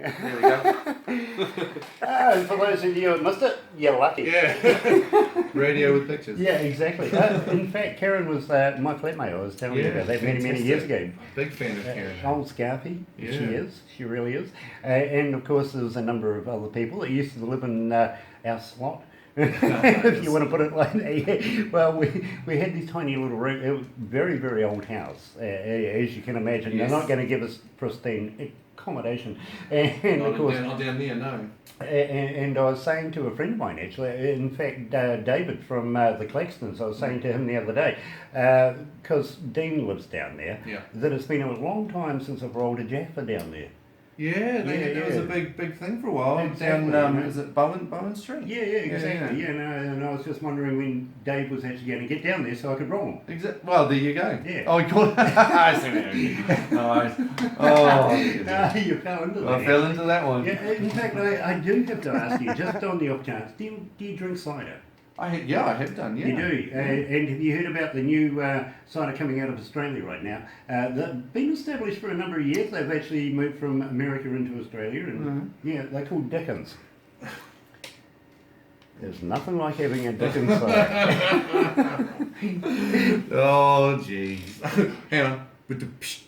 There we go. For those of you who missed it, you're lucky. Yeah. Radio with pictures. Yeah, exactly. In fact, Karen was my flatmate. I was telling you about that many years ago. Big fan of Karen. Old Scarfy, Yeah. she is. She really is. And of course, there was a number of other people that used to live in our slot. If you want to put it like that. Yeah. Well, we had these tiny little rooms. It was a very, very old house, as you can imagine. Yes. They're not going to give us pristine accommodation. And of course, not down there, no. And I was saying to a friend of mine, actually, in fact, David from the Claxtons, I was saying to him the other day, because Dean lives down there, that it's been a long time since I've rolled a Jaffa down there. Yeah, that was a big thing for a while. Exactly, Down, is it Bowen Street? Yeah, exactly. Yeah, no, and I was just wondering when Dave was actually going to get down there so I could roll him. Well, there you go. Yeah. Oh, God. I see that. Nice. Oh, you fell into that. I fell into that one. Yeah, in fact, I do have to ask you, just on the off chance, do you drink cider? I have done, yeah. You do, and have you heard about the new cider coming out of Australia right now? They've been established for a number of years. They've actually moved from America into Australia, and yeah, they're called Dickens. There's nothing like having a Dickens cider. Oh, jeez. Hang on.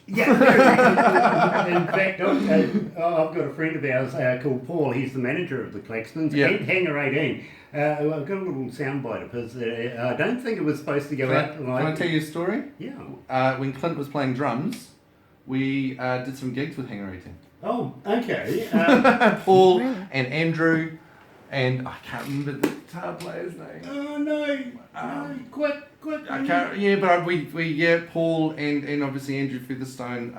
Yeah, in fact, I've got a friend of ours called Paul. He's the manager of the Claxtons and Hangar 18. I've got a little soundbite of his. I don't think it was supposed to go out. Can I tell you a story? Yeah. When Clint was playing drums, we did some gigs with Hangar 18. Oh, okay. Paul and Andrew, and I can't remember the guitar player's name. Oh no, quit. I can't. Yeah, but we Paul and obviously Andrew Featherstone.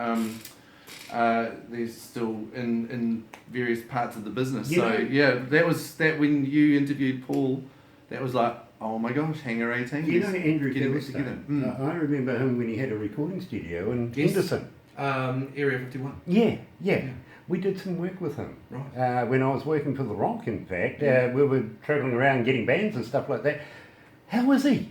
They're still in various parts of the business. That was when you interviewed Paul. That was like, oh my gosh, Hangar 18. You know Andrew Featherstone. I remember him when he had a recording studio in Henderson. Area 51. Yeah. We did some work with him. Right. When I was working for The Rock, in fact. We were travelling around getting bands and stuff like that. How is he?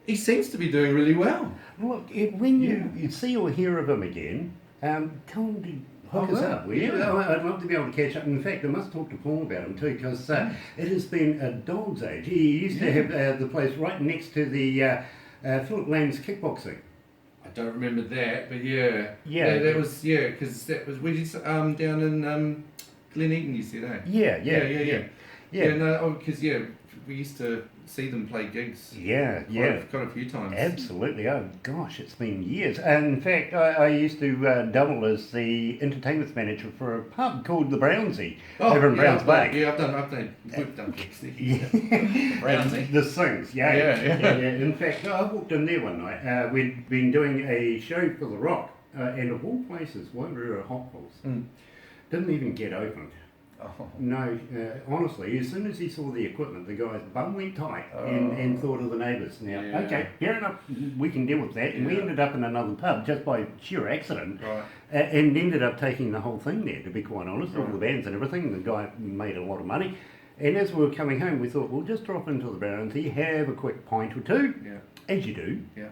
He seems to be doing really well. Look, when you see or hear of him again, tell him to hook us up. I'd love to be able to catch up. In fact, I must talk to Paul about him too, because it has been a dog's age. He used to have the place right next to the Philip Lane's kickboxing. I don't remember that, but that was because that was we did down in Glen Eaton. You said, eh? Yeah. No, because we used to see them play gigs. Quite a few times. Absolutely. Oh gosh, it's been years. And in fact, I used to double as the entertainment manager for a pub called the Brownsy over in Browns Bay. We've done gigs there. Brownsy. The Sings. Yeah. In fact, I walked in there one night. We'd been doing a show for The Rock, and of all places, Wairua Hopfuls. Didn't even get opened. Oh. No, honestly, as soon as he saw the equipment, the guy's bum went tight and thought of the neighbours. Now, okay, fair enough, we can deal with that. And we ended up in another pub just by sheer accident, and ended up taking the whole thing there, to be quite honest, all the bands and everything. The guy made a lot of money. And as we were coming home, we thought, we'll just drop into the Brownsy, have a quick pint or two, as you do. Yeah.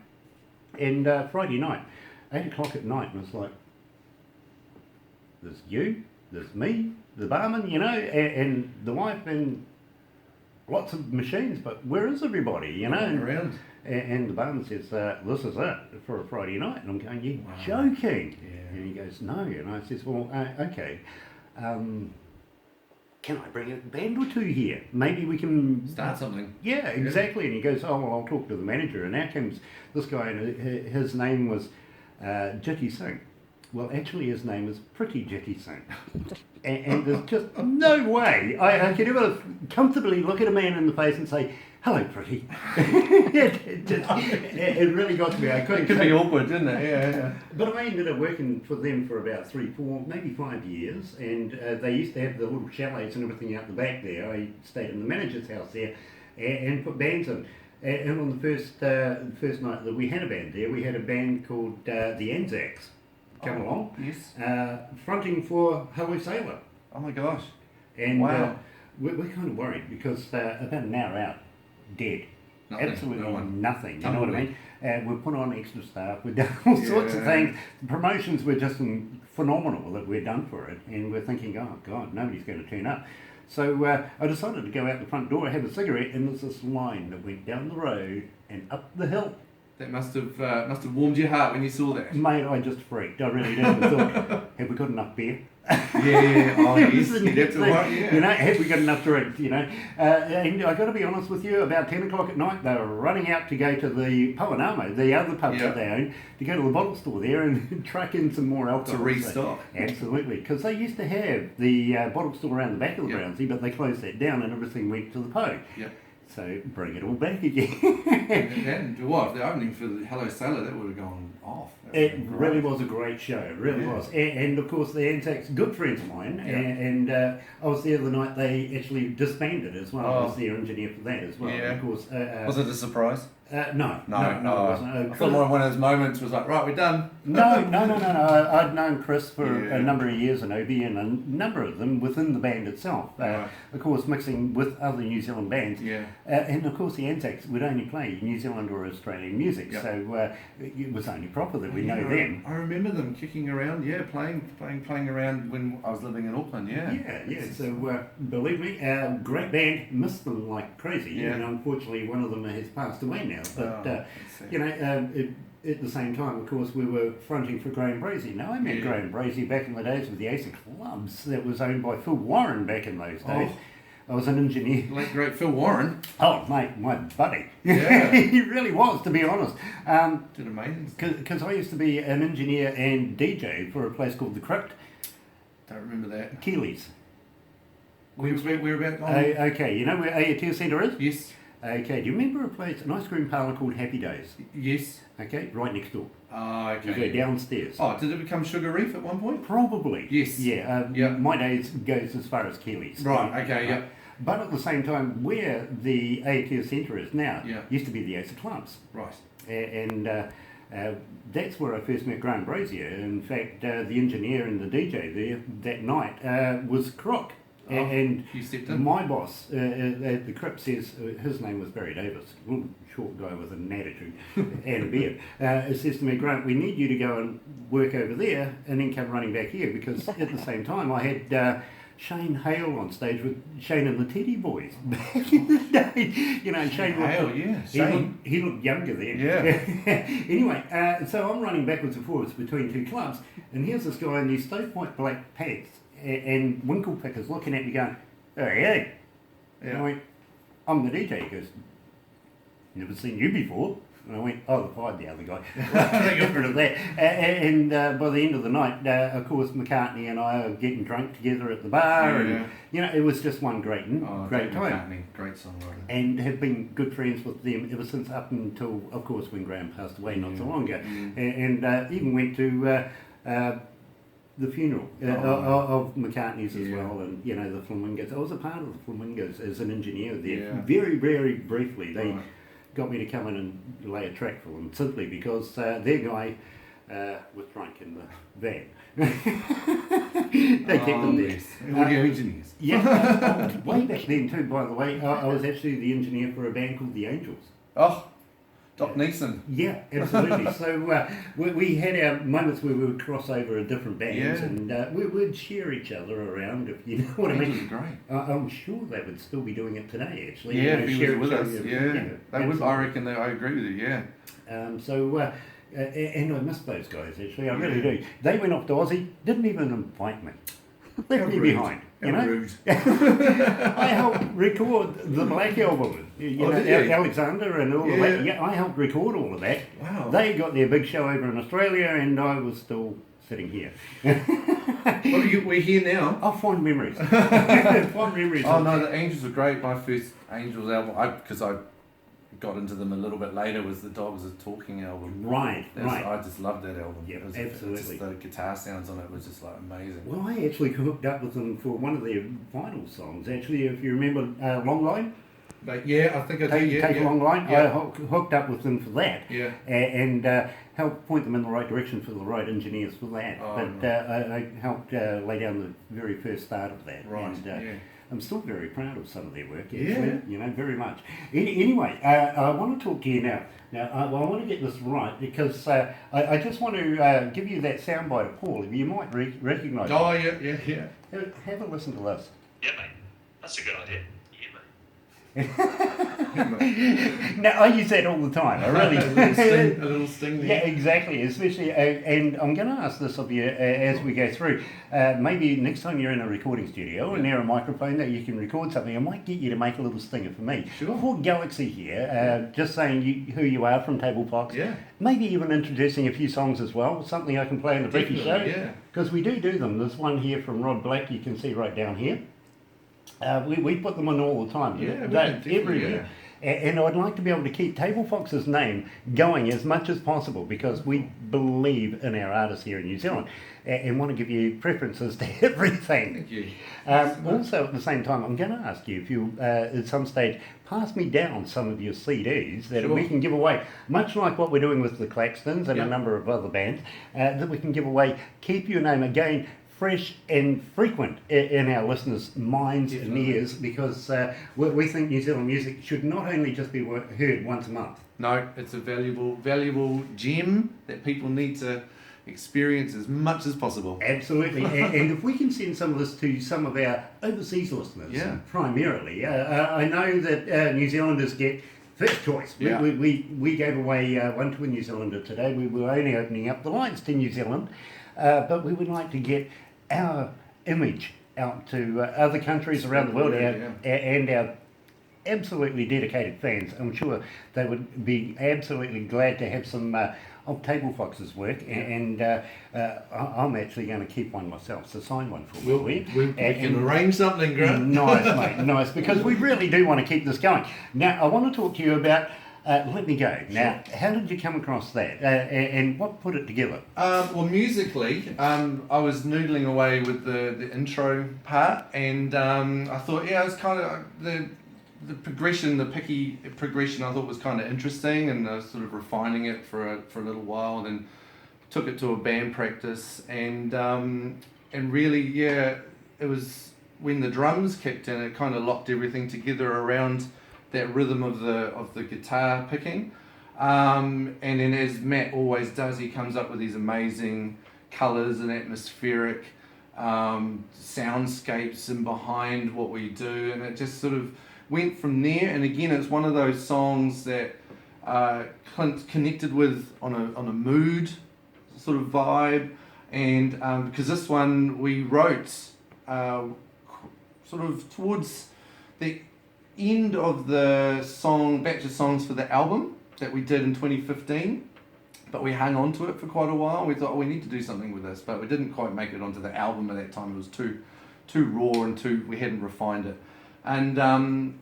And Friday night, 8 o'clock at night, and it's like, there's you, there's me, the barman, and the wife, and lots of machines, but where is everybody, Around. And the barman says, this is it for a Friday night. And I'm going, you're joking. Yeah. And he goes, no. And I says, well, okay. Can I bring a band or two here? Maybe we can... Start something. Yeah, exactly. And he goes, oh, well, I'll talk to the manager. And out comes this guy, and his name was Jitty Singh. Well, actually, his name is Pretty Jitty Singh. And there's just no way I could ever comfortably look at a man in the face and say, hello, Pretty. It really got to me. It could be awkward, didn't it? Yeah. But I ended up working for them for about 3, 4, maybe 5 years. And they used to have the little chalets and everything out the back there. I stayed in the manager's house there and put bands in. And on the first night that we had a band there, we had a band called the Anzacs. Come along. Yes. Fronting for Hello Sailor. Oh my gosh. And we're kind of worried because about an hour out, dead. Nothing. Absolutely No one. nothing. You know what I Tumbleweed. mean? We've put on extra staff. We've done all sorts of Yeah. things. The promotions were just phenomenal that we'd done for it, and we're thinking, oh God, nobody's going to turn up. So I decided to go out the front door, have a cigarette, and there's this line that went down the road and up the hill. That must have warmed your heart when you saw that. Mate, I just freaked. I really did. I thought, have we got enough beer? Yeah. Oh, It yes. was the That's next right. thing. Yeah. You know, have we got enough drinks? You know, and I got to be honest with you. About 10 o'clock at night, they were running out to go to the Powanamo, the other pub Yeah. that they own, to go to the bottle store there and truck in some more alcohol. To restock. So, absolutely, because they used to have the bottle store around the back of the Yeah. Brownsy, but they closed that down and everything went to the Po. Yeah. So bring it all back again. And what, the opening for the Hello Sailor, that would have gone off. That would It have been really great. was a great show, it really Yeah. was. And of course, the Anzacs, good friends of mine, Yeah. and I was there the night they actually disbanded as well. I was Oh. their engineer for that as well. Yeah. And of course, Was it a surprise? no, No, it wasn't. I thought one of those moments was like, right, we're done. No. I'd known Chris for Yeah. a number of years in Obi, and a number of them within the band itself. Right. Of course, mixing with other New Zealand bands. Yeah. And of course, the Anzacs would only play New Zealand or Australian music, Yep. so it was only proper that we know Yeah, them. I remember them kicking around, playing around when I was living in Auckland, yeah. Yeah. So believe me, great band. Missed them like crazy, Yeah. and unfortunately, one of them has passed away now. But that's sad. you know, at the same time, of course, we were fronting for Graham Brazy. Now, I met Yeah. Graham Brazy back in the days with the Ace of Clubs that was owned by Phil Warren back in those days. Oh. I was an engineer. Late great Phil Warren Oh, mate, my buddy. Yeah. He really was, to be honest. did amazing stuff. Because I used to be an engineer and DJ for a place called The Crypt, Don't remember that. Keeley's. We're about on. Okay, you know where AAT Centre is? Yes. Okay, do you remember a place, an ice cream parlour called Happy Days? Yes. Okay, right next door. Ah, You okay. go downstairs. Oh, did it become Sugar Reef at one point? Probably. Yes. Yeah, Yeah. my days goes as far as Keeley's. Right, okay, yeah. But at the same time, where the AAT Centre is now, Yeah. used to be the Ace of Clubs. Right. And that's where I first met Graham Brazier. In fact, the engineer and the DJ there that night was Crook. Oh, And you stepped in? my boss at the Crypt says, his name was Barry Davis, a little short guy with an attitude and a beard, says to me, Grant, we need you to go and work over there and then come running back here, because at the same time I had Shane Hale on stage with Shane and the Teddy Boys back in the day. You know, Shane Hale, yeah. Shane. he looked younger then. Yeah. Anyway, so I'm running backwards and forwards between two clubs, and here's this guy in these stovepipe black pants and winkle pickers looking at me going, oh, yeah. And I Yeah. went, I'm the DJ. He goes, never seen you before. And I went, oh, they fired the other guy. They got rid of that. And by the end of the night, of course, McCartney and I are getting drunk together at the bar. Yeah. And, you know, it was just one great David time. McCartney, great songwriter. And have been good friends with them ever since, up until, of course, when Graham passed away not so long ago. And even went to the funeral of McCartney's as Yeah. well, and, you know, the Flamingos. I was a part of the Flamingos as an engineer there, Yeah. very, very briefly. They Right. got me to come in and lay a track for them, simply because their guy was drunk in the van. They kept him there. Yes. Audio engineers. Yeah, way back then too, by the way, I was actually the engineer for a band called The Angels. Oh, Doc Neeson. Yeah, absolutely. So we had our moments where we would cross over at different bands, Yeah. and we would share each other around, if you know what I Angels mean. are great. I'm sure they would still be doing it today, actually. Yeah, You know, if he share was with each us. other, Yeah. They would, I absolutely. reckon that I agree with you, yeah. And I miss those guys, actually, I really do. They went off to Aussie, didn't even invite me. Left How me rude. behind. You How know? rude. I helped record the Black album. You Oh, know, did you? Alexander and all of Yeah. that. Yeah, I helped record all of that. Wow. They got their big show over in Australia, and I was still sitting here. Well, we're here now. Oh, fond memories. Fond memories. Oh no, the Angels were great. My first Angels album, because I got into them a little bit later, was the Dogs Are Talking album. Right, right. I just loved that album. Yeah, It was absolutely. Just the guitar sounds on it was just like amazing. Well, I actually hooked up with them for one of their final songs. Actually, if you remember Long Line. But yeah, I think I do. Take along line. Yeah. I hooked up with them for that. Yeah. And helped point them in the right direction for the right engineers for that. Oh, but I helped lay down the very first start of that. Right. And, Yeah. I'm still very proud of some of their work, actually, Yeah. you know, very much. Anyway, I want to talk to you now. Now, I want to get this right because I just want to give you that soundbite of Paul. You might recognise Oh, it. yeah. Have a listen to this. Yeah, mate. That's a good idea. Yeah, mate. Now, I use that all the time. I really a little sting there. Yeah, exactly. Especially, and I'm going to ask this of you as we go through. Maybe next time you're in a recording studio and near a microphone that you can record something, I might get you to make a little stinger for me. Sure. For Galaxy here, just saying who you are from TABLEFOX. Yeah. Maybe even introducing a few songs as well. Something I can play in the Bricky show. Yeah. Because we do them. There's one here from Rod Black. You can see right down here. We put them on all the time. Yeah, They're definitely, everywhere. And I'd like to be able to keep TABLEFOX's name going as much as possible because we believe in our artists here in New Zealand and want to give you preferences to everything. Thank you. Also, at the same time, I'm going to ask you if you, at some stage, pass me down some of your CDs that Sure. we can give away, much like what we're doing with the Claxtons and a Yep. number of other bands, that we can give away. Keep your name again fresh and frequent in our listeners' minds Definitely. and ears because we think New Zealand music should not only just be heard once a month. No, it's a valuable gem that people need to experience as much as possible. Absolutely. And if we can send some of this to some of our overseas listeners, Yeah. primarily, I know that New Zealanders get first choice. Yeah. We gave away one to a New Zealander today. We were only opening up the lines to New Zealand, but we would like to get our image out to other countries around the world and our absolutely dedicated fans. I'm sure they would be absolutely glad to have some of TABLEFOX's work, and I'm actually going to keep one myself, so sign one for me. We can arrange something, Grant. Nice, mate, nice, because we really do want to keep this going. Now, I want to talk to you about Let Me Go. Now, how did you come across that, and what put it together? Well, musically, I was noodling away with the intro part, and I thought, yeah, it was kind of the progression, the picky progression. I thought was kind of interesting, and I was sort of refining it for a little while, and then took it to a band practice, and really, yeah, it was when the drums kicked in, it kind of locked everything together around that rhythm of the guitar picking, and then as Matt always does, he comes up with these amazing colours and atmospheric soundscapes in behind what we do, and it just sort of went from there. And again, it's one of those songs that Clint connected with on a mood sort of vibe, and because this one we wrote sort of towards the end of the batch of songs for the album that we did in 2015, but we hung on to it for quite a while. We thought, we need to do something with this, but we didn't quite make it onto the album at that time. It was too raw and we hadn't refined it, and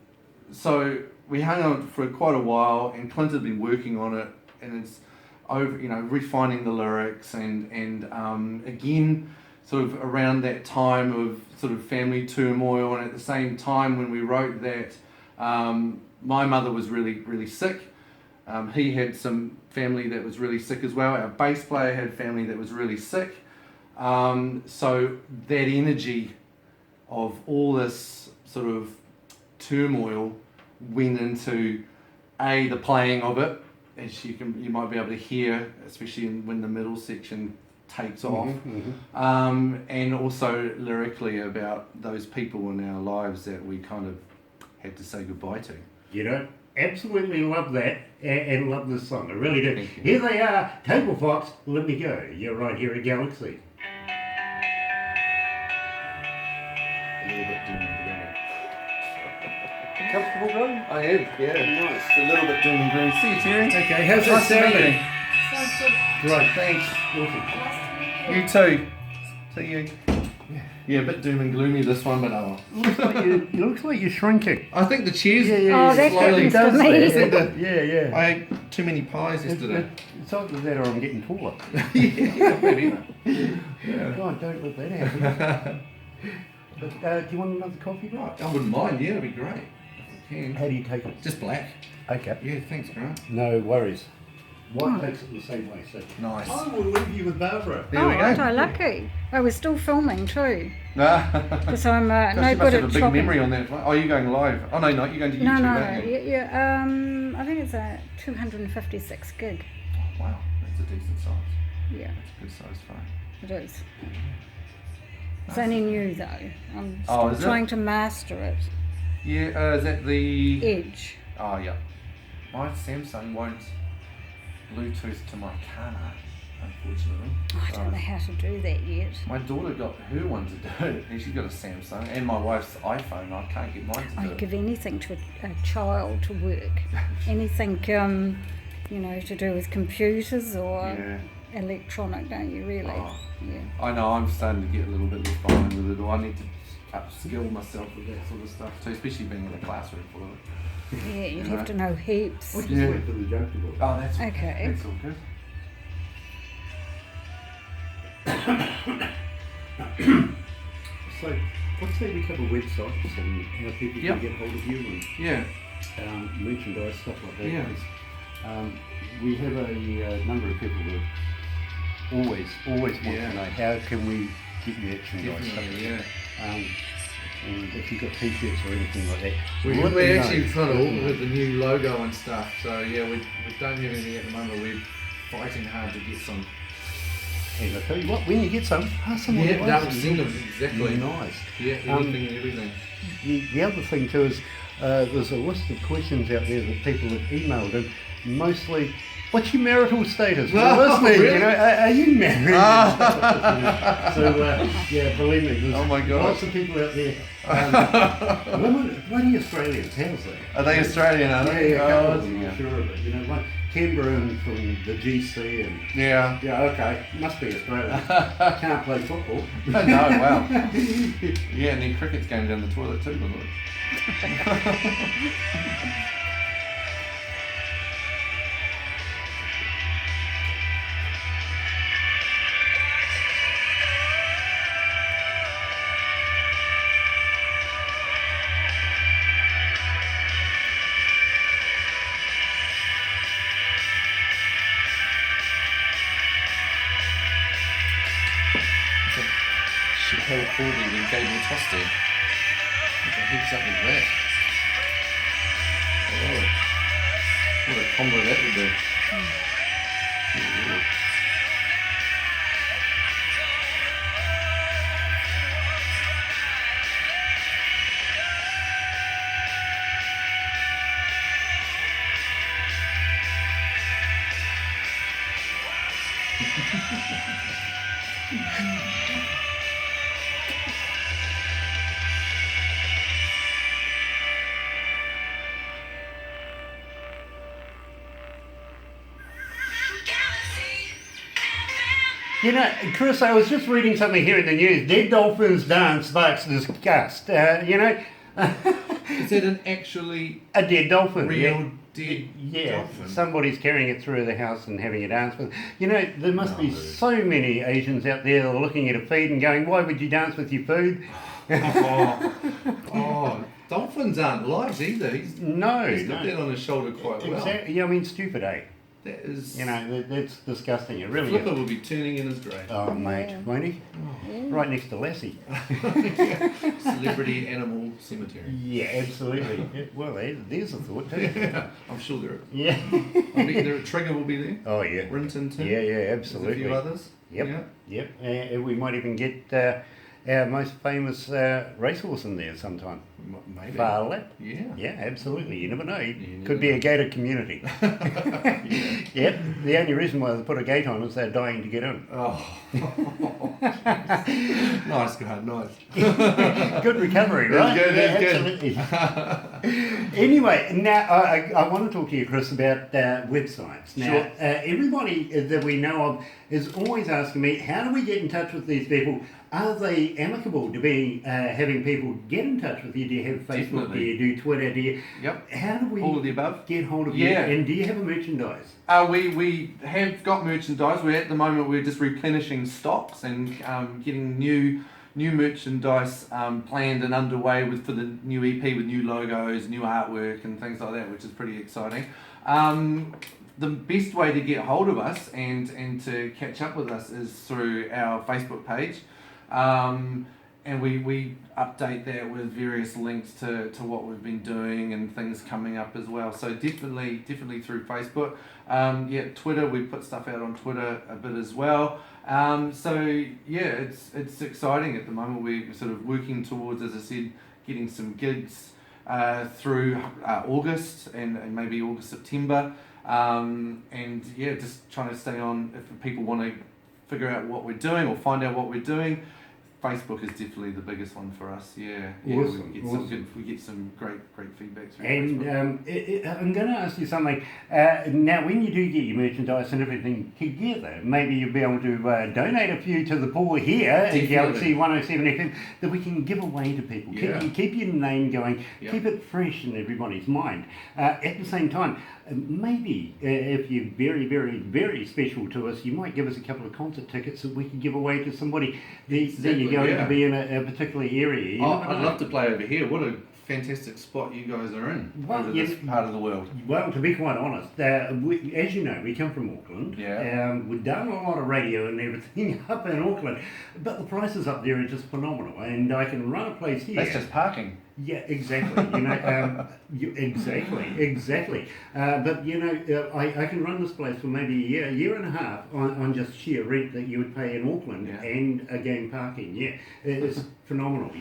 so we hung on it for quite a while, and Clint had been working on it, and it's over, refining the lyrics, and again, sort of around that time of sort of family turmoil, and at the same time when we wrote that, my mother was really, really sick. He had some family that was really sick as well. Our bass player had family that was really sick. So that energy of all this sort of turmoil went into the playing of it, as you might be able to hear, especially when the middle section takes off, and also lyrically about those people in our lives that we kind of had to say goodbye to. Absolutely love that and love this song. I really do. Thank you. Here they are, TABLEFOX, Let Me Go. You're right here at Galaxy. A little bit doom and gloomy. Comfortable, bro? I am, yeah. Nice. A little bit doom and gloomy. See you, Terry. Okay, how's that Nice to meet sounding? you. Right, thanks. Awesome. You too. See you. Yeah, a bit doom and gloomy this one, but oh. It looks like you're shrinking. I think the chairs Oh, that slowly happens to me. I think that Yeah. I ate too many pies yesterday. It's either that or I'm getting taller. Yeah, maybe. God, don't let that happen. But do you want another coffee, bro? I wouldn't mind, yeah, it'd be great. can. How do you take it? Just black. Okay. Yeah, thanks, Grant. No worries. White takes it the same way, so. Nice. I will leave you with Barbara. There we go. Oh, lucky. I was still filming too. Because Because I'm no you must good have at a big chopping. memory on that. Oh, you're going live. Oh, no, not. You're going to YouTube, No, aren't you? yeah. I think it's a 256 gig. Oh, wow, that's a decent size. Yeah, That's a good size phone. it is. It's Nice. only new though. I'm Oh, still is it? trying to master it. Yeah, is that the... Edge. Oh, yeah. My Samsung won't Bluetooth to my car, unfortunately. I don't know how to do that yet. My daughter got her one to do it, and she's got a Samsung, and my wife's iPhone. I can't get mine to do I'd it. give anything to a child to work. Anything, to do with computers or Yeah. electronic, don't you really? Oh. Yeah. I know, I'm starting to get a little bit left behind with it, or I need to upskill myself with that sort of stuff too, especially being in a classroom full of it. Yeah, you'd You have to know heaps. We'll just Yeah. wait for the joke to go. Oh, that's Okay. That's all good. So, let's say we cover websites and how people Yep. can get hold of you and Yeah. merchandise, stuff like that. Yeah. 'Cause, we have a number of people that always want Yeah. to know how can we get merchandise. stuff Definitely, like yeah. that. And if you've got t-shirts or anything like that, We let we're them actually know. trying to with the new logo and stuff, so yeah, we don't have anything at the moment. We're fighting hard to get some. And I tell you what, when you get some, pass them on Yeah, the way. that was send them, exactly. Nice. Yeah, anything and everything. The other thing too is there's a list of questions out there that people have emailed, and mostly, what's your marital status? Oh, Listening, really? are you married? So yeah, believe me, there's Oh my gosh. lots of people out there. Women, bloody Australians, how's that? Are they Australian? Are Yeah, they? yeah, a couple Oh, of them, yeah. I'm sure of it. You know, like Canberra and from the GC and. Yeah. Yeah, okay, must be Australian. Can't play football. No, wow. Yeah, and then cricket's going down the toilet too, by the way. Chappelle Corby with Gable Tosti. What the heck's up with that? Oh, what a combo that would be. Ooh. You know, Chris, I was just reading something here in the news. Dead dolphins dance sparks disgust. You know, Is that an actually a dead dolphin. real dead Yeah, dolphin? somebody's carrying it through the house and having a dance with. You know, there must be No. so many Asians out there that are looking at a feed and going, "Why would you dance with your food?" Oh, dolphins aren't live either. He's No, got no. that on his shoulder quite well. Exactly. Yeah, I mean, stupid, eh? That is. You know, that's disgusting. It really Flipper is. will be turning in his grave. Oh, mate, Yeah. won't he? Yeah. Right next to Lassie. Celebrity animal cemetery. Yeah, absolutely. Yeah, well, there's a thought too. Yeah, I'm sure there. Yeah. I bet there Trigger will be there. Oh, yeah. Rinton too. Yeah, yeah, There's absolutely. a few others. Yep. Yeah. Yep. And we might even get our most famous racehorse in there sometime. Maybe. Farlap. Yeah. Yeah, absolutely. You never know. never Could be know. a gated community. Yeah. Yep. The only reason why they put a gate on is they're dying to get in. Oh. Nice guy. Nice. Good recovery, That's right? good, Yeah, that's good. absolutely. Anyway, now I want to talk to you, Chris, about websites. Now, Sure. everybody that we know of is always asking me, how do we get in touch with these people? Are they amicable to be having people get in touch with you? Do you have Facebook? Definitely. Do you do Twitter? Do you? Yep. How do we All of the above. get hold of Yeah. you? And do you have a merchandise? We have got merchandise. We're at the moment we're just replenishing stocks and getting new new merchandise planned and underway for the new EP with new logos, new artwork, and things like that, which is pretty exciting. The best way to get hold of us and to catch up with us is through our Facebook page. And we update that with various links to what we've been doing and things coming up as well. So definitely through Facebook. Twitter, we put stuff out on Twitter a bit as well. It's exciting at the moment. We're sort of working towards, as I said, getting some gigs through August and maybe August, September. Just trying to stay on. If people want to figure out what we're doing or find out what we're doing, Facebook is definitely the biggest one for us. Awesome. We get some great feedback through And Facebook. I'm going to ask you something. Now, when you do get your merchandise and everything together, maybe you'll be able to donate a few to the poor here at Galaxy 107 FM that we can give away to people. Keep your name going. Keep it fresh in everybody's mind. At the same time, maybe if you're very, very, very special to us, you might give us a couple of concert tickets that we can give away to somebody that you're going to be in a particular area. I'd love to play over here. What a fantastic spot you guys are in over this part of the world. Well, to be quite honest, as you know, we come from Auckland. We've done a lot of radio and everything up in Auckland, but the prices up there are just phenomenal, and I can run a place here. That's just parking. Yeah, exactly. Exactly. But I can run this place for maybe a year and a half on just sheer rent that you would pay in Auckland and again parking. Yeah, it's phenomenal. As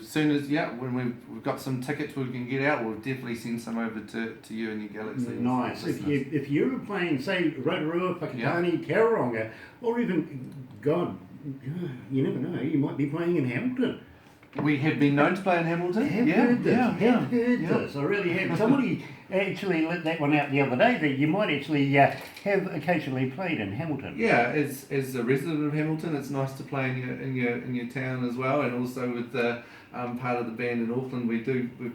soon as when we've got some tickets we can get out, we'll definitely send some over to you and your Galaxy. Nice. If you're playing, say, Rotorua, Whakatane, Tauranga, or even you never know, you might be playing in Hamilton. We have been known to play in Hamilton. Have heard this. I really have. Somebody actually let that one out the other day that you might actually have occasionally played in Hamilton. Yeah, as a resident of Hamilton, it's nice to play in your town as well, and also with the part of the band in Auckland, we've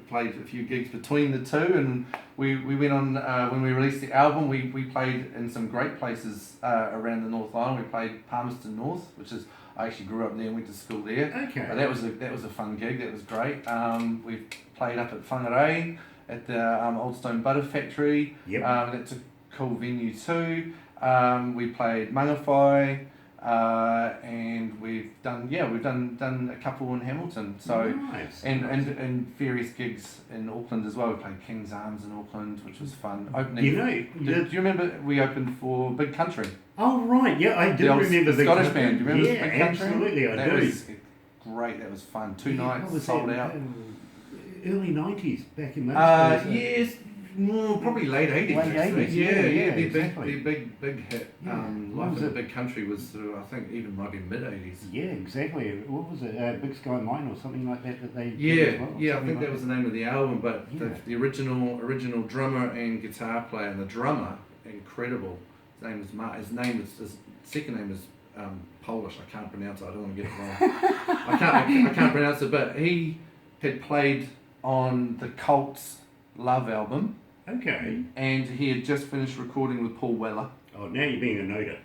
played a few gigs between the two, and we went on when we released the album. We played in some great places around the North Island. We played Palmerston North, which is I actually grew up there and went to school there. Okay. That was a fun gig. That was great. We played up at Whangarei at the Old Stone Butter Factory. Yep. That's a cool venue too. We played Mangawhai. And we've done a couple in Hamilton. So nice. And various gigs in Auckland as well. We played King's Arms in Auckland, which was fun. Opening. Do you remember we opened for Big Country? Oh right, yeah, I do remember the Scottish band. Do you remember Big Country? Absolutely, I do. That was great. That was fun. 2 nights sold out. Early 90s, back in those days. Yes. Probably late 80s. Late 80s, The exactly. big hit. Life in the Big Country was sort of, I think, even might be mid 80s. Yeah, exactly. What was it? Big Sky Mine or something like that they Yeah, did as well, I think that was the name of the album. But the original drummer and guitar player, and the drummer, incredible. His name is his second name is Polish. I can't pronounce it. I don't want to get it wrong. I can't pronounce it. But he had played on the Cult's Love album. Okay. And he had just finished recording with Paul Weller. Oh, now you're being a noter.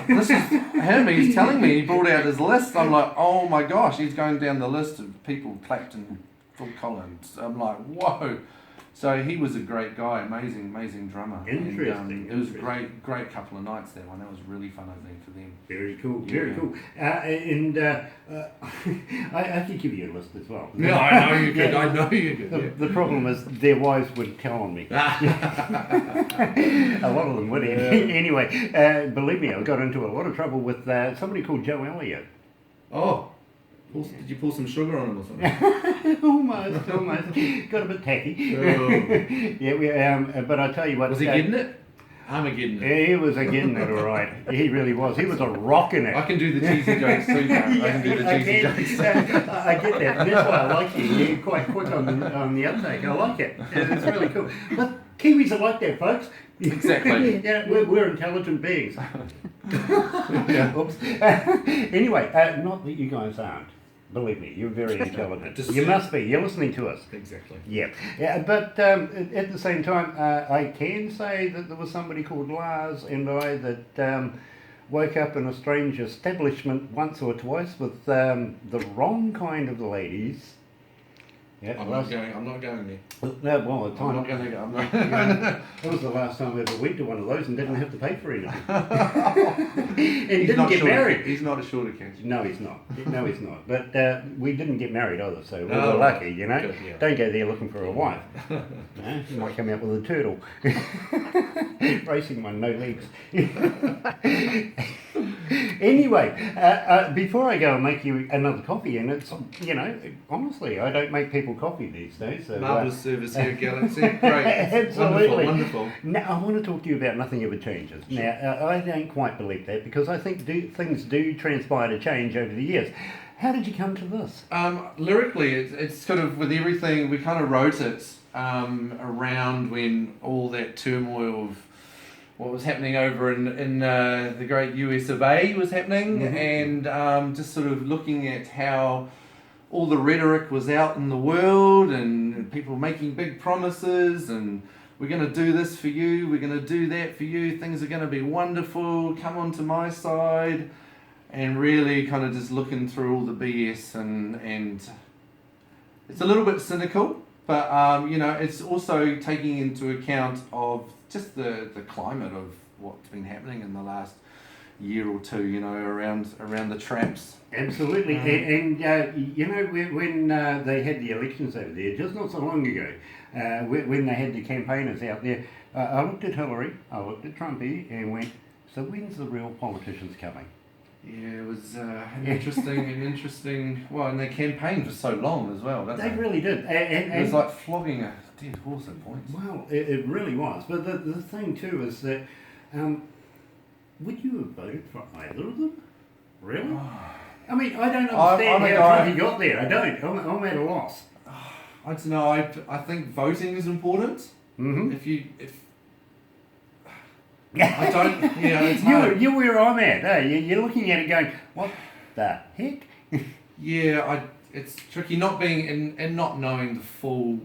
This is him. He's telling me he brought out his list. I'm like, oh my gosh, he's going down the list of people, Clapton, Phil Collins. I'm like, whoa. So he was a great guy, amazing drummer. Interesting. And, it was a great couple of nights, that one. That was really fun, I think, for them. Very cool, very cool. I could give you a list as well. Yeah, I know you could. I know you could. The problem is their wives would tell on me. A lot of them would. Anyway, believe me, I got into a lot of trouble with somebody called Joe Elliott. Oh. Did you pull some sugar on him or something? almost. Got a bit tacky. Oh. But I tell you what. Was he getting it? I'm a getting it. He was a getting it, all right. He really was. He was a rocking it. I can do the cheesy jokes too now. I can do the cheesy jokes. I get that. That's why I like you. You're quite quick on the uptake. I like it. It's really cool. But Kiwis are like that, folks. Exactly. We're intelligent beings. Oops. Anyway, not that you guys aren't. Believe me, you're very intelligent. You must be. You're listening to us. Exactly. Yeah. But at the same time, I can say that there was somebody called Lars and I that woke up in a strange establishment once or twice with the wrong kind of ladies. Yeah, I'm not going there. No, well, the I'm time not going to go. I'm not. that was the last time I ever went to one of those and didn't have to pay for anything. And He's didn't not get short. married. He's not a shorter cat. No, he's not. No, he's not. But we didn't get married either, so we No. were lucky, you know. Good, yeah. Don't go there looking for a wife. No, you might come out with a turtle. Racing one, no legs. Anyway, before I go and make you another coffee, and it's, you know, honestly, I don't make people coffee these days. So, Marvellous service here, Galaxy. Great. Absolutely. Wonderful. Now, I want to talk to you about Nothing Ever Changes. Sure. Now, I don't quite believe that because I think things do transpire to change over the years. How did you come to this? Lyrically, it's sort of with everything, we kind of wrote it around when all that turmoil of what was happening over in the great US of A was happening, Mm-hmm. and just sort of looking at how all the rhetoric was out in the world and people making big promises and we're going to do this for you, we're going to do that for you, things are going to be wonderful, come onto my side, and really kind of just looking through all the BS and it's a little bit cynical, but you know, it's also taking into account of just the climate of what's been happening in the last year or two, you know, around the traps. Absolutely, and you know, when they had the elections over there, just not so long ago, when they had the campaigners out there, I looked at Hillary, I looked at Trumpy, and went, so when's the real politicians coming? Yeah, it was an interesting. Well, and they campaigned for so long as well, didn't They really did, and it was like flogging a dead horse at points. well, it really was. But the thing too is that, would you have voted for either of them? Really? I mean, I don't understand I'm a how guy- Trumpy got there. I don't. I'm at a loss. I don't know. I think voting is important. Mm-hmm. I don't. Yeah, it's hard. You're where I'm at. You're looking at it going, what the heck? Yeah, it's tricky not being and not knowing the full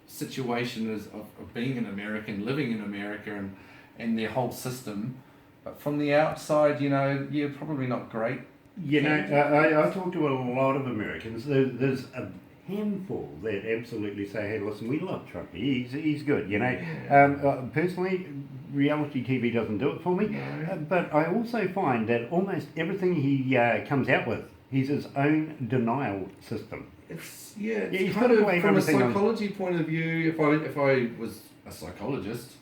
situation of being an American, living in America, and their whole system. But from the outside, you know, you're probably not great. You know, I talk to a lot of Americans. There's a handful that absolutely say, hey, listen, we love Trump. He's good, you know. Personally, reality TV doesn't do it for me. No. But I also find that almost everything he comes out with, he's his own denial system. It's he's it's got kind to of blame from a everything on- psychology point of view. If I was a psychologist,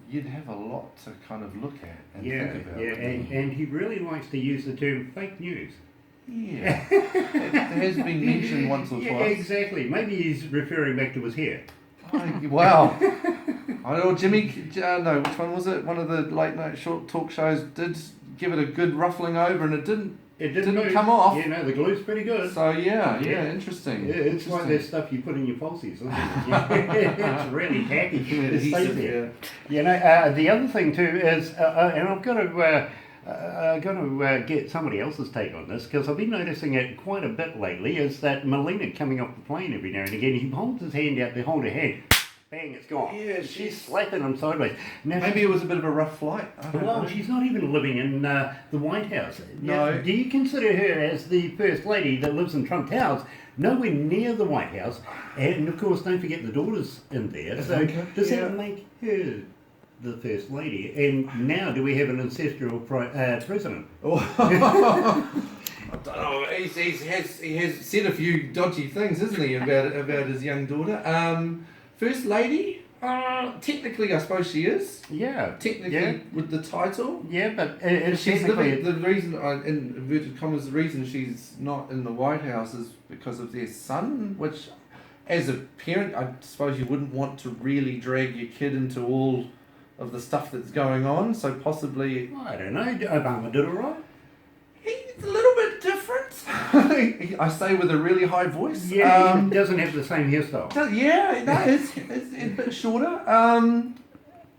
you'd have a lot to kind of look at and think about. and he really likes to use the term fake news. Yeah, it has been mentioned once or Yeah, twice. exactly. Maybe he's referring back to his hair. Wow. I know Jimmy. No, which one was it? One of the late night short talk shows did give it a good ruffling over, and it didn't move. come off. Yeah, no, the glue's pretty good. So yeah, interesting. Yeah, it's like that stuff you put in your falsies, isn't it? It's really tacky. It stays there. You know, the other thing too is, and I've got to get somebody else's take on this because I've been noticing it quite a bit lately. Is that Melina coming off the plane every now and again? He holds his hand out to hold her hand. Bang, it's gone. Yeah, she's slapping him sideways. Now, Maybe it was a bit of a rough flight. I don't well, know. she's not even living in the White House. No. Do you consider her as the First Lady that lives in Trump Towers, nowhere near the White House? And of course, don't forget the daughter's in there. So does that make her the First Lady? And now do we have an ancestral president? I don't know. He has said a few dodgy things, hasn't he, about his young daughter? First Lady? Technically, I suppose she is. Yeah. Technically, with the title. Yeah, but it's She's technically... living, the reason, in inverted commas, the reason she's not in the White House is because of their son, which, as a parent, I suppose you wouldn't want to really drag your kid into all of the stuff that's going on, so possibly... I don't know. Obama did it right. He's a little bit different. I say with a really high voice. Yeah, he doesn't have the same hairstyle. Yeah, no, it's a bit shorter.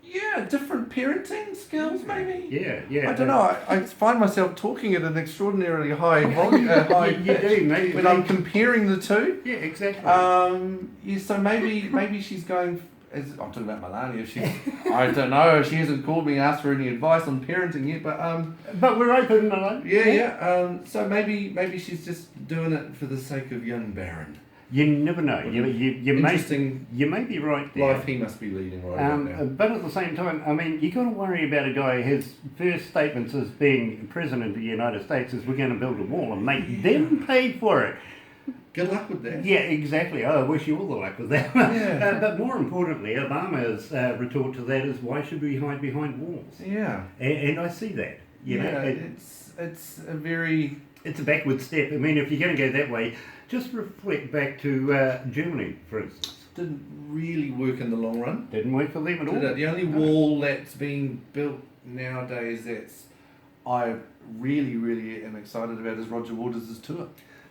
Yeah, different parenting skills, maybe. Yeah. I don't know. I find myself talking at an extraordinarily high volume, high You pitch do, maybe. when I'm comparing the two. Yeah, exactly. Yeah, so maybe she's going I'm talking about Melania. I don't know. She hasn't called me and asked for any advice on parenting yet, But we're open, Milan. yeah. So maybe she's just doing it for the sake of young Baron. You never know. You Interesting may be right there. life he must be leading right about now. But at the same time, I mean, you got to worry about a guy. His first statements as being president of the United States is, "We're going to build a wall and make them pay for it." Good luck with that. Yeah, exactly. I wish you all the luck with that. Yeah. But more importantly, Obama's retort to that is, "Why should we hide behind walls?" Yeah. And I see that. You know, it's a very... It's a backward step. I mean, if you're going to go that way, just reflect back to Germany, for instance. Didn't really work in the long run. Didn't work for them at all. Did it? The only wall that's being built nowadays that's I really am excited about is Roger Waters' tour.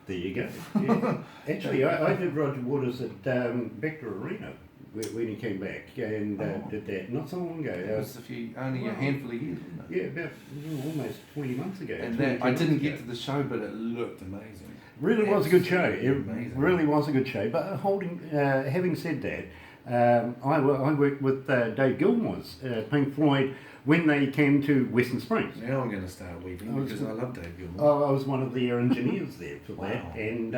There you go. Yeah. Actually, I did Roger Waters at Vector Arena when he came back and did that not so long ago. It was only a handful of years, wasn't it? Yeah, about almost 20 months ago. And that, I didn't get to the show, but it looked amazing. Really was a good show. It Amazing. really was a good show. But having said that, I worked with Dave Gilmour's Pink Floyd when they came to Western Springs. Now I'm going to start weeping because I love Dave Gilmour. I was one of the engineers there for that. Wow. And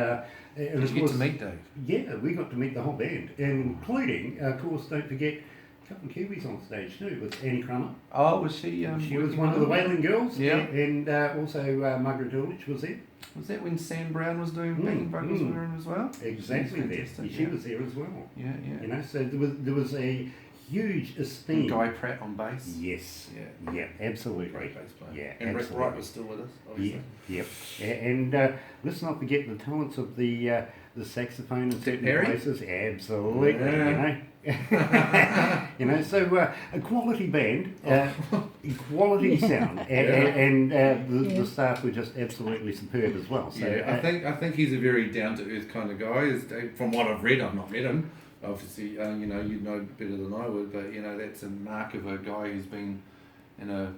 Did you get to meet Dave? Yeah, we got to meet the whole band, including, of course, don't forget, a couple of Kiwis on stage too, with Annie Crummer. Oh, was she? She was one of the Wailing Girls. Yeah. And also Margaret Dulwich was there. Was that when Sam Brown was doing backing vocals with her as well? Exactly there. Fantastic, She was there as well. Yeah. You know, so there was a huge esteem. And Guy Pratt on bass. Yes. Yeah. Absolutely. Great bass player. Yeah, And absolutely. Rick Wright was still with us, obviously. Yep. And let's not forget the talents of the saxophone and certain Perry? places. Absolutely. Yeah. You know, so a quality band, quality sound, and the staff were just absolutely superb as well. So Yeah, I think he's a very down to earth kind of guy. From what I've read, I've not met him. Obviously, you know, you'd know better than I would, but you know that's a mark of a guy who's been in a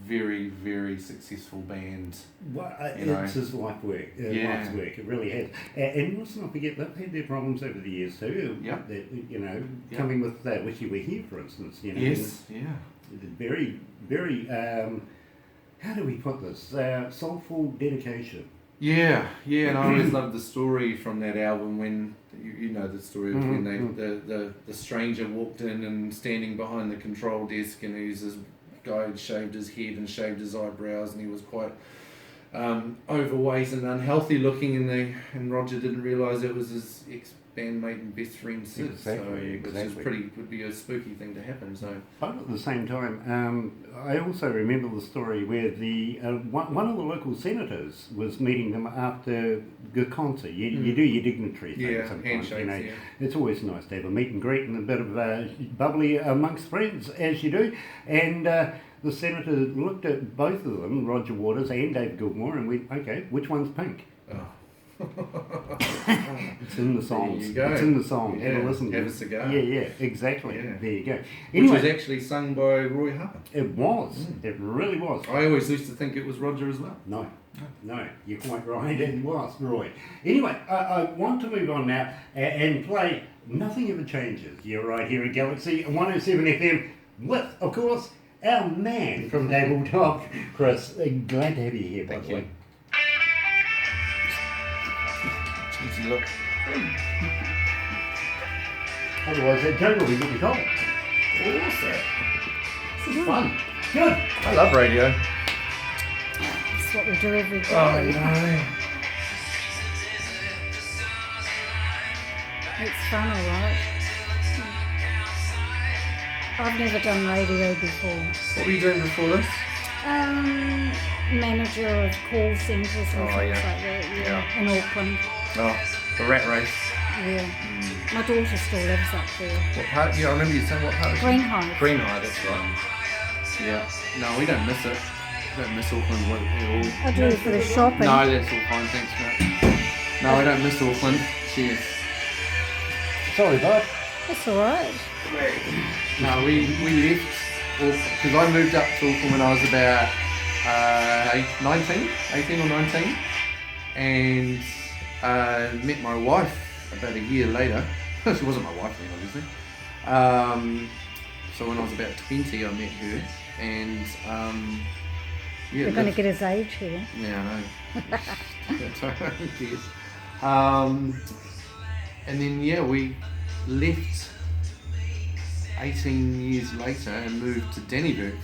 very successful band. Well, you know. it's his life work. Yeah. Life's work. It really has. And let's not forget they've had their problems over the years too. Yep. That, you know, Yep. coming with "Wish You Were Here," for instance. You know. Yes, yeah. Very. How do we put this? Soulful dedication. Yeah, and I always loved the story from that album when you know the story of when the stranger walked in and standing behind the control desk, and he's this guy who'd shaved his head and shaved his eyebrows, and he was quite overweight and unhealthy looking, and Roger didn't realise it was his ex-bandmate and best friend Sid. Which would be a spooky thing to happen. So, But at the same time, I also remember the story where the one of the local senators was meeting them after the concert. You do your dignitary thing sometimes. Handshakes, you know, it's always nice to have a meet and greet and a bit of bubbly amongst friends, as you do. And the senator looked at both of them, Roger Waters and Dave Gilmour, and went, "Okay, which one's pink?" oh. It's in the songs. There you go. It's in the song. Yeah, Have a listen. have a cigar. Yeah, exactly. Yeah. There you go. Which Anyway, was actually sung by Roy Harper. it was. It really was. I always used to think it was Roger as well. No, you're quite right. It was, Roy. Anyway, I want to move on now and play Nothing Ever Changes. You're right here at Galaxy 107 FM with, of course, our man from Tabletop, Chris. Glad to have you here, by the way. Easy look. Otherwise, that jungle will get me cold. Awesome. This is fun. Good. I love radio. That's what we do every day. Oh, no. It's fun, alright. I've never done radio before. What were you doing before this? Manager of call centres and things like that, in Auckland. Oh, the rat race. Yeah. My daughter still lives up there. What part? Yeah, I remember you saying what part. Greenhide. Greenhide, that's right. Yeah. No, we don't miss it. We don't miss Auckland at all. I do it for the shopping. No, that's all fine, thanks, mate. No, we don't miss Auckland. Cheers. Sorry, bud. That's alright. No, we left because I moved up to Auckland when I was about 18 or 19, and met my wife about a year later. She wasn't my wife then, obviously. So when I was about 20, I met her, and yeah, We're going to get his age here. yeah, I know. Yes. And then yeah, we left 18 years later and moved to Dannyburg.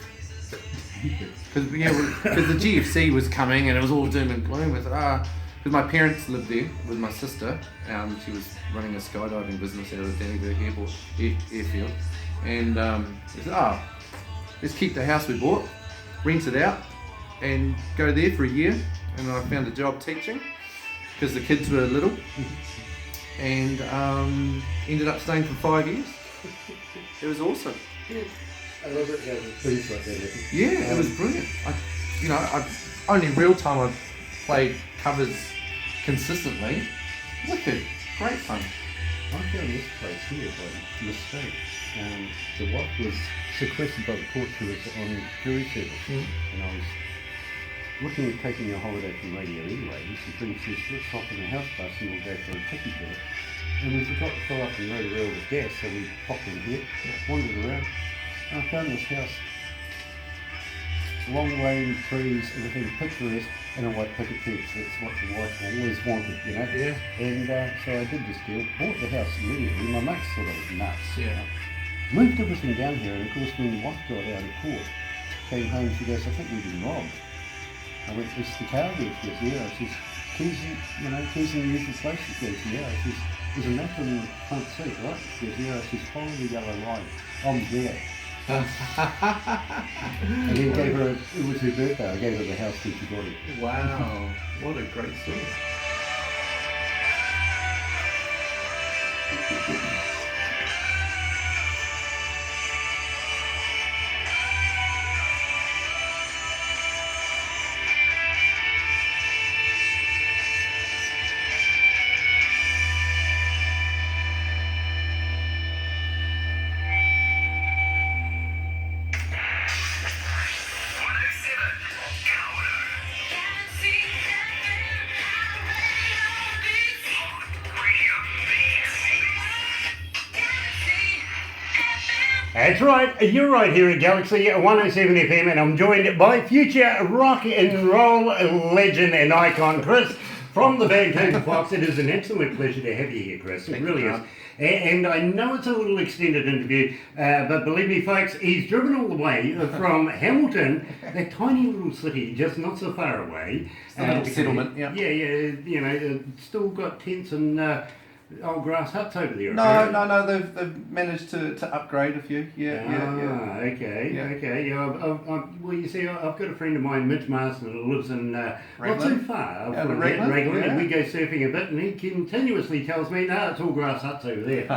Because the GFC was coming and it was all doom and gloom. Because my parents lived there with my sister. She was running a skydiving business out of the Dannyburg airfield. And we said, let's keep the house we bought, rent it out, and go there for a year. And I found a job teaching because the kids were little. And ended up staying for 5 years. It was awesome. I love it. Yeah, it was brilliant. Only real time I've played covers consistently. Wicked, great fun. I found this place here by mistake. The wife was sequestered by the court. She was on jury service, and I was looking at taking a holiday from radio anyway. She says, let's hop in the house bus and we'll go for a ticky tour. And we forgot to fill up and load a rail with gas, so we popped in here, wandered around. I found this house, long lane, trees, everything picturesque, and a white picket fence. That's what the wife always wanted, you know. Yeah. And so I did this deal, bought the house immediately. My mates thought I was nuts. Yeah. Moved everything down here, and of course when the wife got out of court, came home, she goes, I think we've been robbed. I went, is the car there? She goes, yeah. I says, keys in the usual place? She goes, yeah. I says, there's a map in the front seat, right? She goes, yeah. I says, follow the yellow line. I'm there. And then gave her, it was her birthday, I gave her the house till she got it. Wow, what a great story. That's right, you're right here at Galaxy 107 FM, and I'm joined by future rock and roll legend and icon Chris from the band TABLEFOX. It is an absolute pleasure to have you here, Chris. It really is. And I know it's a little extended interview, but believe me, folks, he's driven all the way from Hamilton, that tiny little city, just not so far away. Settlement, yeah. Yeah, still got tents and old grass huts over there. No, they've managed to upgrade a few. Yeah. Okay. Well, you see, I've got a friend of mine, Mitch Marston, who lives in not too far from Raglan, and we go surfing a bit, and he continuously tells me, no, it's all grass huts over there.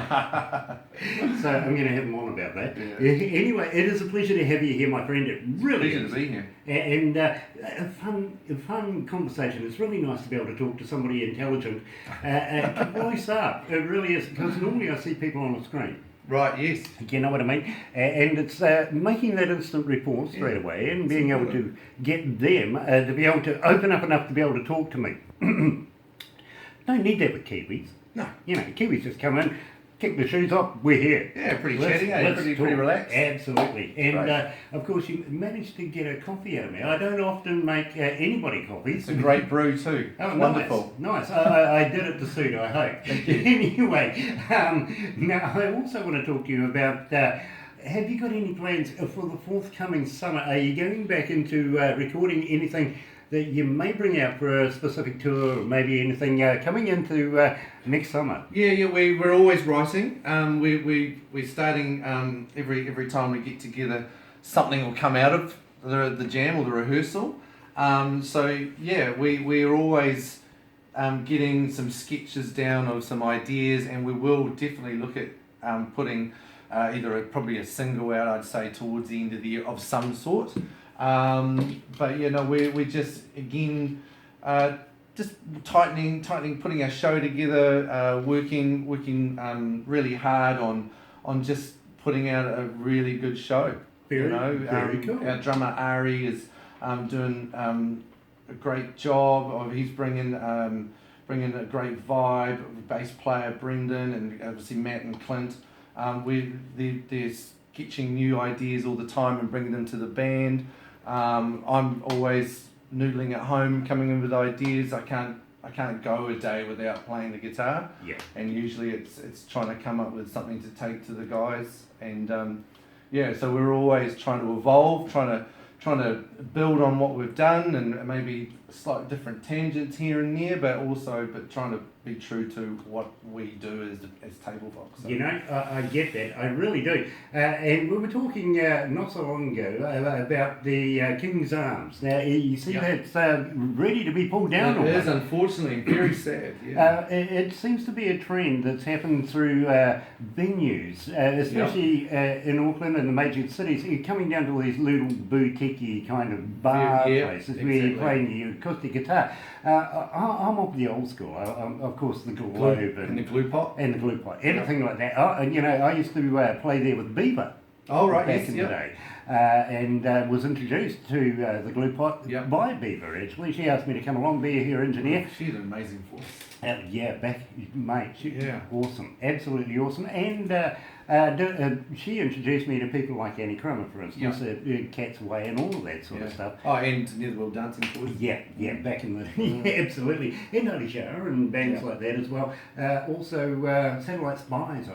So I'm going to have him on about that. Yeah. Anyway, it is a pleasure to have you here, my friend. It really is. Pleasure to be here. And a fun conversation. It's really nice to be able to talk to somebody intelligent. Voice up. It really is, because normally I see people on the screen. Right, yes. You know what I mean? And it's making that instant report straight away and being able to get them to be able to open up enough to be able to talk to me. Don't need that with Kiwis. No. You know, Kiwis just come in, kick the shoes off, we're here. Yeah, pretty chatty, pretty relaxed. Absolutely. And of course you managed to get a coffee out of me. I don't often make anybody coffees. It's a great brew too. Oh, wonderful. Nice. I did it to suit, I hope. Thank you. Anyway, now I also want to talk to you about, have you got any plans for the forthcoming summer? Are you going back into recording anything that you may bring out for a specific tour, or maybe anything coming into next summer? Yeah, we're always writing. We're starting every time we get together, something will come out of the jam or the rehearsal. So yeah, we're always getting some sketches down of some ideas, and we will definitely look at putting either probably a single out, I'd say, towards the end of the year of some sort. But we're just again just tightening, putting our show together, working really hard on just putting out a really good show. Very cool. Our drummer Ari is doing a great job. He's bringing a great vibe. Bass player Brendan, and obviously Matt and Clint. They're sketching new ideas all the time and bringing them to the band. I'm always noodling at home, coming in with ideas. I can't go a day without playing the guitar. Yeah. And usually it's trying to come up with something to take to the guys. And so we're always trying to evolve, trying to build on what we've done, and maybe slightly different tangents here and there, but trying to be true to what we do as TABLEFOX. So. You know, I get that, I really do. And we were talking not so long ago about the King's Arms. Now, you see that's ready to be pulled down. It is, unfortunately, very sad. It seems to be a trend that's happened through venues, especially in Auckland and the major cities. You're coming down to these little boutique kind of bar places where you're playing your acoustic guitar. I'm of the old school. Of course, the globe and the glue pot, anything like that. And I used to play there with Beaver. Oh right, back in the day, and was introduced to the glue pot by Beaver. Actually, she asked me to come along, be her engineer. She's an amazing force. Mate, she's awesome, absolutely awesome. And she introduced me to people like Annie Crummer, for instance, Cat's Way and all of that sort of stuff. Oh, and Netherworld Dancing Boys. Yeah, back in the absolutely, and Nutty Shower and bands like that as well. Also, Satellite Spies.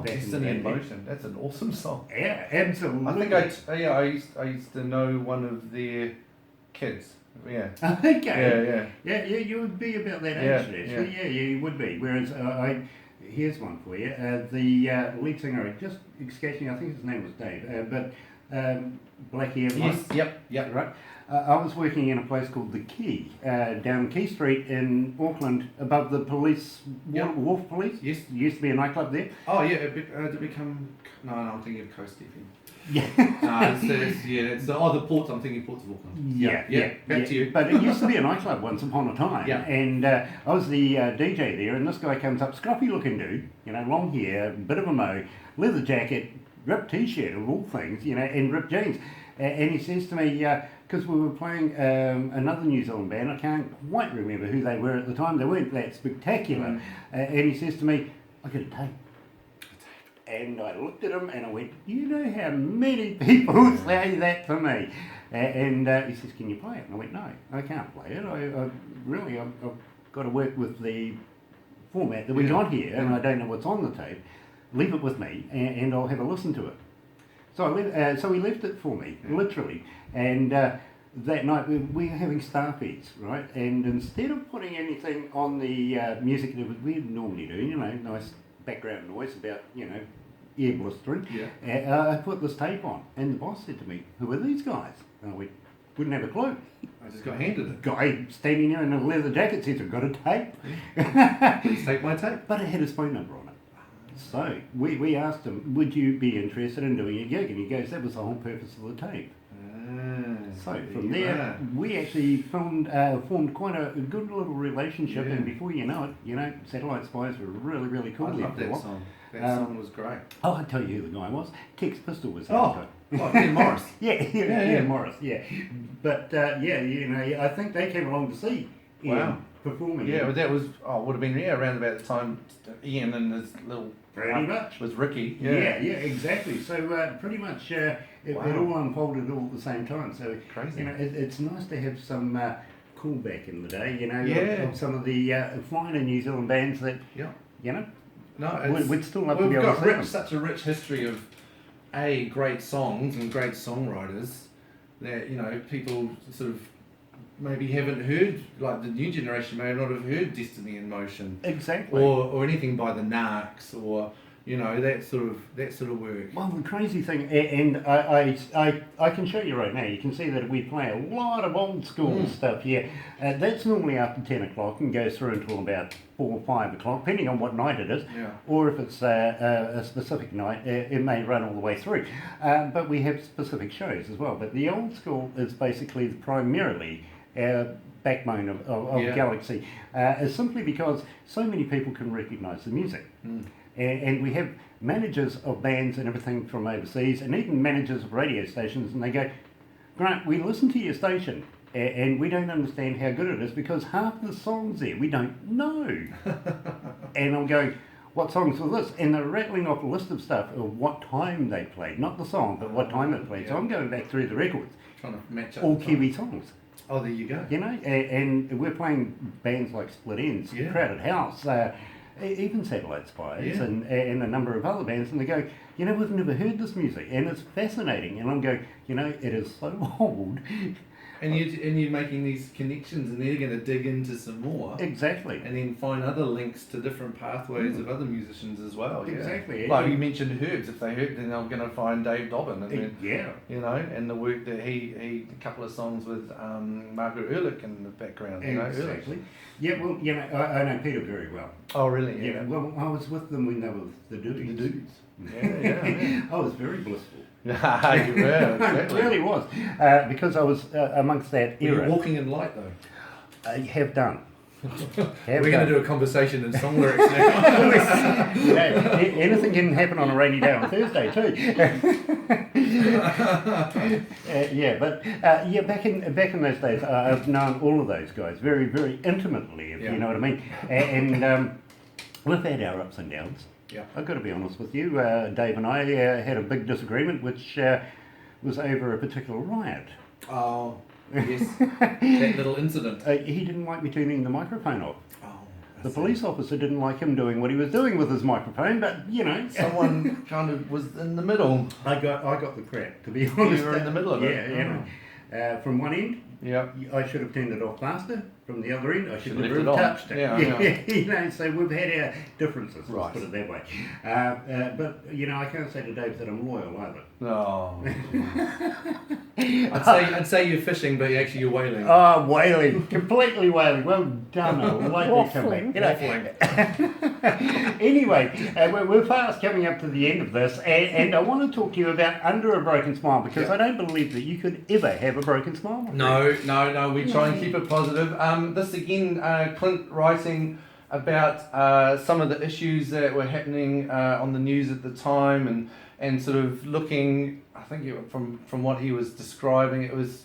Destiny in Motion. That's an awesome song. Yeah, absolutely. I think I used to know one of their kids. Yeah. Okay. Yeah, you would be about that age, actually. Yeah, you would be. Whereas here's one for you. The lead singer, just sketching, I think his name was Dave, but Blackie Evans. Yes. Yep. Right. I was working in a place called The Key, down Key Street in Auckland, above the police, Wharf Police. Yes. Used to be a nightclub there. Oh yeah, did it become? No, I'm thinking of Coast FM. Yeah. The ports. I'm thinking Ports of Auckland. Yeah. Back to you. But it used to be a nightclub once upon a time. Yeah. And I was the DJ there, and this guy comes up, scruffy looking dude, long hair, bit of a mo, leather jacket, ripped t-shirt of all things, and ripped jeans. And he says to me, because we were playing another New Zealand band, I can't quite remember who they were at the time, they weren't that spectacular. And he says to me, I got a tape. And I looked at him and I went, you know how many people say that to me? And he says, can you play it? And I went, no, I can't play it. I've got to work with the format that we got here, and I don't know what's on the tape. Leave it with me, and I'll have a listen to it. So he left it for me, literally. And that night we were having star feeds, right? And instead of putting anything on the music that we normally do, nice background noise about, ear blistering, I put this tape on. And the boss said to me, who are these guys? And I wouldn't have a clue. I just got handed it. Guy standing there in a leather jacket says, I've got a tape. Please take my tape. But it had his phone number on it. So we asked him, would you be interested in doing a gig? And he goes, that was the whole purpose of the tape. So from there, we actually formed quite a good little relationship, and before you know it, Satellite Spies were really, really cool. I love that song. That song was great. Oh, I'll tell you who the guy was. Tex Pistol was Ken Morris. Yeah, Morris, yeah. But, I think they came along to see Ian performing. Yeah, but that was, would have been around about the time Ian and his little... Pretty much. Was Ricky. Yeah, exactly. So pretty much it all unfolded all at the same time. So crazy. It's nice to have some cool back in the day, of some of the finer New Zealand bands that, we'd still love to be able to see them. Such a rich history of great songs and great songwriters that people sort of maybe haven't heard, like the new generation may not have heard Destiny in Motion. Exactly. Or anything by the Narcs or that sort of work. Well, the crazy thing, and I can show you right now, you can see that we play a lot of old school stuff here. That's normally after 10 o'clock and goes through until about 4 or 5 o'clock, depending on what night it is. Yeah. Or if it's a specific night, it may run all the way through. But we have specific shows as well. But the old school is basically primarily our backbone of Galaxy, is simply because so many people can recognise the music. And we have managers of bands and everything from overseas, and even managers of radio stations, and they go, Grant, we listen to your station, and we don't understand how good it is because half the songs there we don't know. And I'm going, what songs were this? And they're rattling off a list of stuff of what time they played, not the song, but what time it played. So I'm going back through the records, Trying to match up. all the Kiwi songs. Oh, there you go. You know, and we're playing bands like Split Ends, Yeah. Crowded House, even Satellite Spies, Yeah. and a number of other bands, and they go, you know, we've never heard this music, and it's fascinating. And I'm going, you know, it is so old. And you're making these connections, and they're going to dig into some more. Exactly. And then find other links to different pathways of other musicians as well. Yeah. Exactly. Like you mentioned Herbs. If they heard, then they're going to find Dave Dobbin, and then, Yeah. you know, and the work that he a couple of songs with Margaret Ehrlich in the background. You know, Exactly. Ehrlich. Yeah, well, you know, I know Peter very well. Oh, really? Yeah. Well, I was with them when they were the Dudes. The Dudes. Yeah. I was very blissful. Yeah, you were, It exactly. really was, because I was amongst that Were you era. walking in light though? I have done. We're going to do a conversation in song lyrics now. You know, anything can happen on a rainy day on Thursday too. Yeah, back in those days, I've known all of those guys very, very intimately, if Yeah. you know what I mean. And we've had our ups and downs. Yeah. I've got to be honest with you. Dave and I had a big disagreement, which was over a particular riot. Oh, yes. That little incident. He didn't like me turning the microphone off. Oh, The police officer didn't like him doing what he was doing with his microphone, but you know, someone kind of was in the middle. I got the crap, to be honest. You were in the middle of it. Yeah, you know. From one end, Yeah. I should have turned it off faster. From the other end, I should Should've never have left it on. touched it. Yeah. You know, so we've had our differences, Right. let's put it that way. But, you know, I can't say to Dave that I'm loyal either. No. I'd say you're fishing, but actually you're whaling. Oh, whaling, completely whaling. Well done, I like that comeback. You know. Anyway, we're fast coming up to the end of this, and I want to talk to you about Under a Broken Smile, because Yeah. I don't believe that you could ever have a broken smile. my friend. No. We try and keep it positive. This again, Clint writing about some of the issues that were happening on the news at the time, and sort of looking. I think from what he was describing, it was